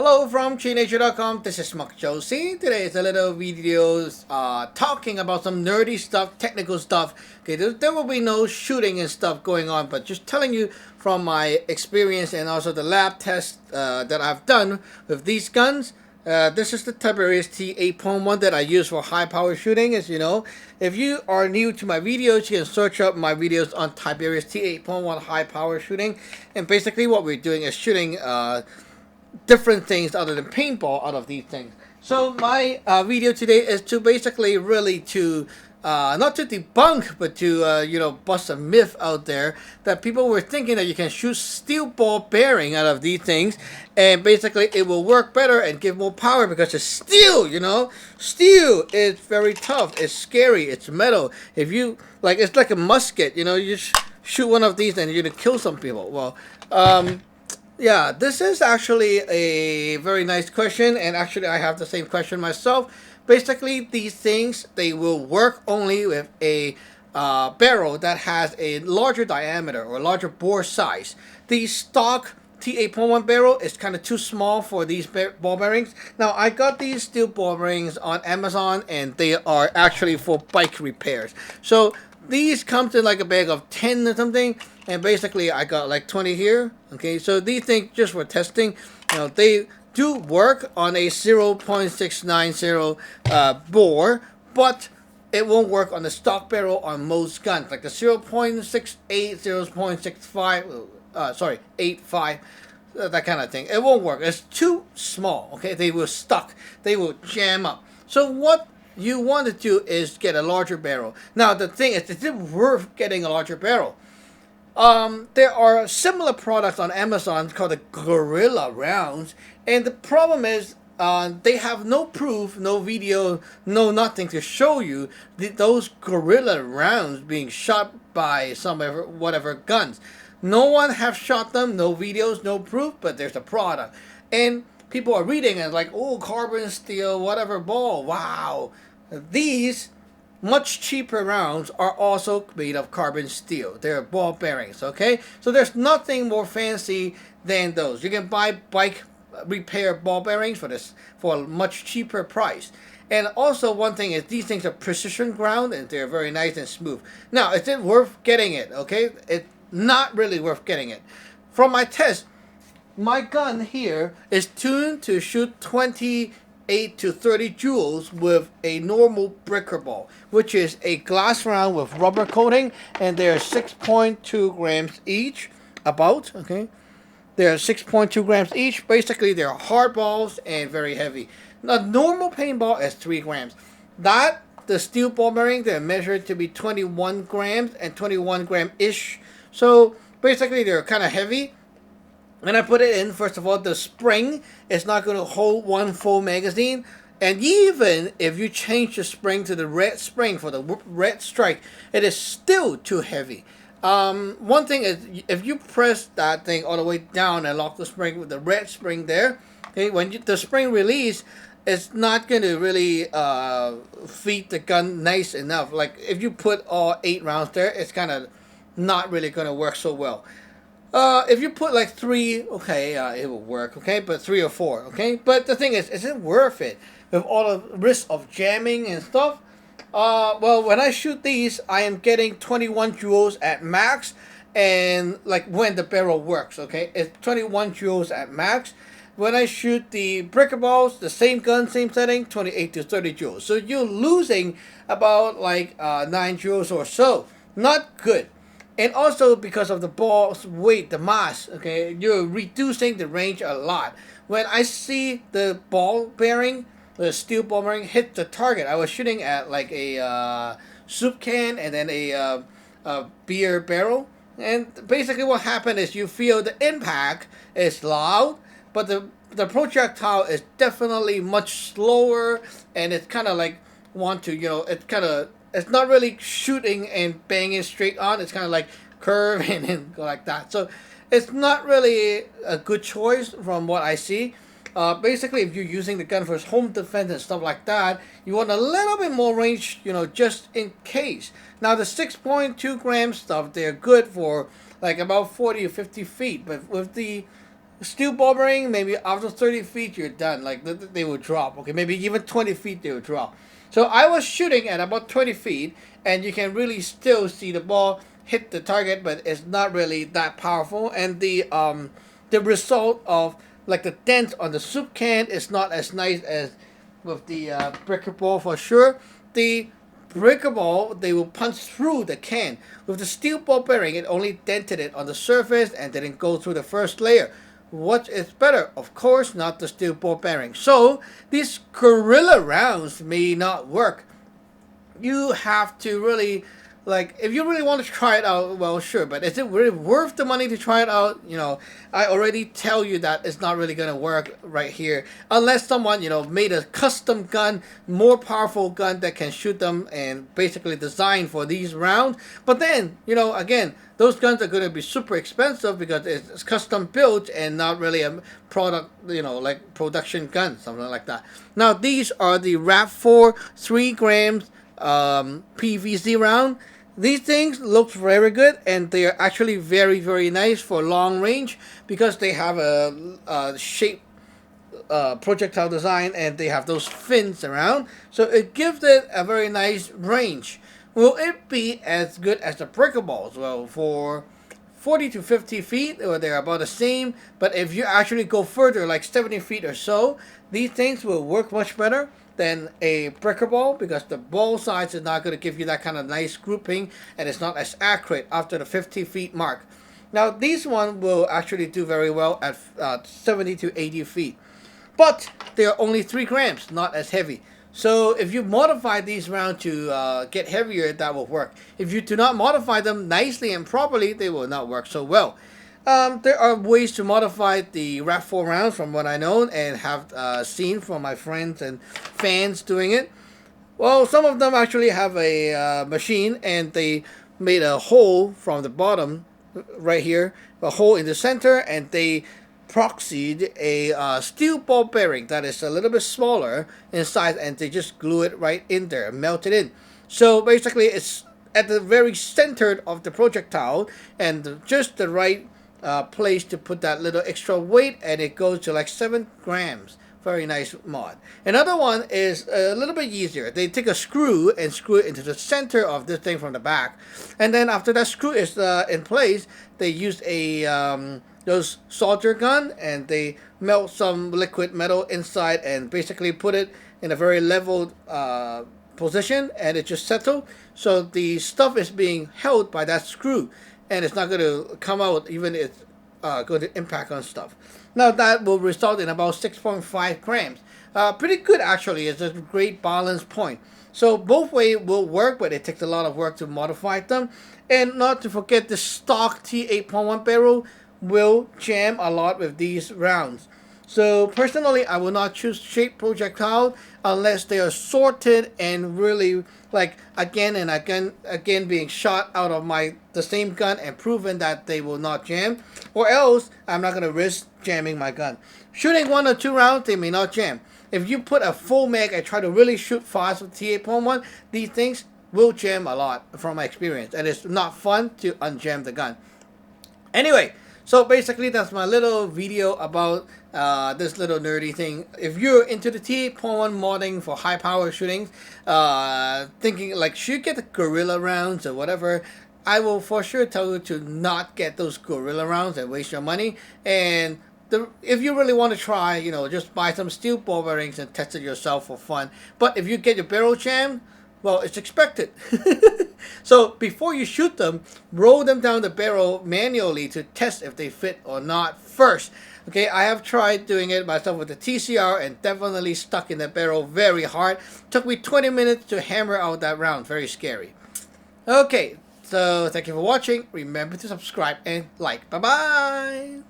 Hello from ChinaNature.com. This is Mark Josie. Today is a little video talking about some nerdy stuff, technical stuff. Okay, there will be no shooting and stuff going on, but just telling you from my experience and also the lab test that I've done with these guns. This is the Tiberius T8.1 that I use for high power shooting. As you know, if you are new to my videos, you can search up my videos on Tiberius T8.1 high power shooting. And basically what we're doing is shooting different things other than paintball out of these things. So my video today is to basically really to not to debunk, but to bust a myth out there that people were thinking that you can shoot steel ball bearing out of these things, and basically it will work better and give more power because it's steel. Steel is very tough. It's scary. It's metal. If you it's like a musket. You shoot one of these and you're gonna kill some people. Well, yeah, this is actually a very nice question, and actually I have the same question myself. Basically, these things, they will work only with a barrel that has a larger diameter or larger bore size. The stock T8.1 barrel is kind of too small for these ball bearings. Now, I got these steel ball bearings on Amazon, and they are actually for bike repairs. So these comes in like a bag of 10 or something, and basically I got like 20 here. Okay, so these things just for testing, they do work on a 0.690 bore, but it won't work on the stock barrel on most guns, like the 0.68, 0.65, 85, that kind of thing. It won't work. It's too small. Okay, they will stuck. They will jam up. So what you want to do is get a larger barrel. Now the thing is it worth getting a larger barrel? There are similar products on Amazon called the Gorilla Rounds, and the problem is they have no proof, no video, no nothing to show you those Gorilla Rounds being shot by some whatever guns. No one have shot them, no videos, no proof, but there's a product. And people are reading and like, oh, carbon steel, whatever ball, wow. These much cheaper rounds are also made of carbon steel. They're ball bearings, okay? So there's nothing more fancy than those. You can buy bike repair ball bearings for a much cheaper price. And also one thing is these things are precision ground and they're very nice and smooth. Now, is it worth getting it, okay? It's not really worth getting it. From my test, my gun here is tuned to shoot 28 to 30 joules with a normal breaker ball, which is a glass round with rubber coating, and they're 6.2 grams each, about, okay? They're 6.2 grams each. Basically, they're hard balls and very heavy. A normal paintball is 3 grams. The steel ball bearing, they're measured to be 21 grams and 21 gram-ish. So basically, they're kind of heavy. When I put it in, first of all, the spring is not going to hold one full magazine. And even if you change the spring to the red spring for the red strike, it is still too heavy. One thing is, if you press that thing all the way down and lock the spring with the red spring there, okay, when the spring release, it's not going to really feed the gun nice enough. Like if you put all 8 rounds there, it's kind of not really going to work so well. If you put like 3, okay, it will work, okay, but 3 or 4, okay. But the thing is it worth it with all the risk of jamming and stuff? Well, when I shoot these, I am getting 21 joules at max, and like when the barrel works, okay, it's 21 joules at max. When I shoot the breaker balls, the same gun, same setting, 28 to 30 joules. So you're losing about like 9 joules or so. Not good. And also because of the ball's weight, the mass, okay, you're reducing the range a lot. When I see the ball bearing, the steel ball bearing hit the target, I was shooting at like a soup can and then a beer barrel. And basically what happened is you feel the impact is loud, but the projectile is definitely much slower, and it's kind of like it's not really shooting and banging straight on. It's kind of like curving and go like that. So it's not really a good choice from what I see. Basically, if you're using the gun for home defense and stuff like that, you want a little bit more range, just in case. Now, the 6.2 gram stuff, they're good for like about 40 or 50 feet. But with the Steel ball bearing, maybe after 30 feet you're done. Like they will drop. Okay, maybe even 20 feet they will drop. So I was shooting at about 20 feet, and you can really still see the ball hit the target, but it's not really that powerful. And the result of like the dent on the soup can is not as nice as with the breaker ball for sure. The breaker ball, they will punch through the can. With the steel ball bearing, it only dented it on the surface and didn't go through the first layer. What is better? Of course, not the steel ball bearing. So these Gorilla rounds may not work. You have to really, like, if you really want to try it out, well, sure, but is it really worth the money to try it out? You know, I already tell you that it's not really going to work right here unless someone, you know, made a custom gun, more powerful gun that can shoot them and basically designed for these rounds. But then, you know, again, those guns are going to be super expensive because it's custom built and not really a product, you know, like production gun, something like that. Now, these are the RAV4 3 grams PVC round. These things look very good, and they are actually very, very nice for long range because they have a shape projectile design, and they have those fins around, so it gives it a very nice range. Will it be as good as the breaker balls? Well, for 40 to 50 feet, or they're about the same, but if you actually go further, like 70 feet or so, these things will work much better than a breaker ball because the ball size is not going to give you that kind of nice grouping, and it's not as accurate after the 50 feet mark. Now, these one will actually do very well at 70 to 80 feet, but they are only 3 grams, not as heavy. So if you modify these rounds to get heavier, that will work. If you do not modify them nicely and properly, they will not work so well. There are ways to modify the RAV4 rounds from what I know and have seen from my friends and fans doing it. Well, some of them actually have a machine, and they made a hole from the bottom right here, a hole in the center, and they proxied a steel ball bearing that is a little bit smaller in size, and they just glue it right in there, melt it in. So basically it's at the very center of the projectile, and just the right place to put that little extra weight, and it goes to like 7 grams. Very nice mod. Another one is a little bit easier. They take a screw and screw it into the center of this thing from the back, and then after that screw is in place, they use a those solder gun, and they melt some liquid metal inside and basically put it in a very leveled position, and it just settled. So the stuff is being held by that screw, and it's not going to come out even if it's going to impact on stuff. Now that will result in about 6.5 grams. Pretty good actually. It's a great balance point. So both ways will work, but it takes a lot of work to modify them. And not to forget, the stock T8.1 barrel will jam a lot with these rounds. So personally, I will not choose shape projectile unless they are sorted and really, like, again and again being shot out of the same gun and proven that they will not jam, or else I'm not gonna risk jamming my gun. Shooting 1 or 2 rounds, they may not jam. If you put a full mag and try to really shoot fast with T8.1, these things will jam a lot from my experience, and it's not fun to unjam the gun. Anyway, so basically that's my little video about this little nerdy thing. If you're into the T8.1 modding for high power shootings, thinking like should you get the Gorilla rounds or whatever, I will for sure tell you to not get those Gorilla rounds and waste your money. And if you really want to try, you know, just buy some steel ball bearings and test it yourself for fun. But if you get your barrel jammed, well, it's expected. So before you shoot them, roll them down the barrel manually to test if they fit or not first. Okay, I have tried doing it myself with the TCR and definitely stuck in the barrel very hard. Took me 20 minutes to hammer out that round. Very scary. Okay, so thank you for watching. Remember to subscribe and like. Bye-bye.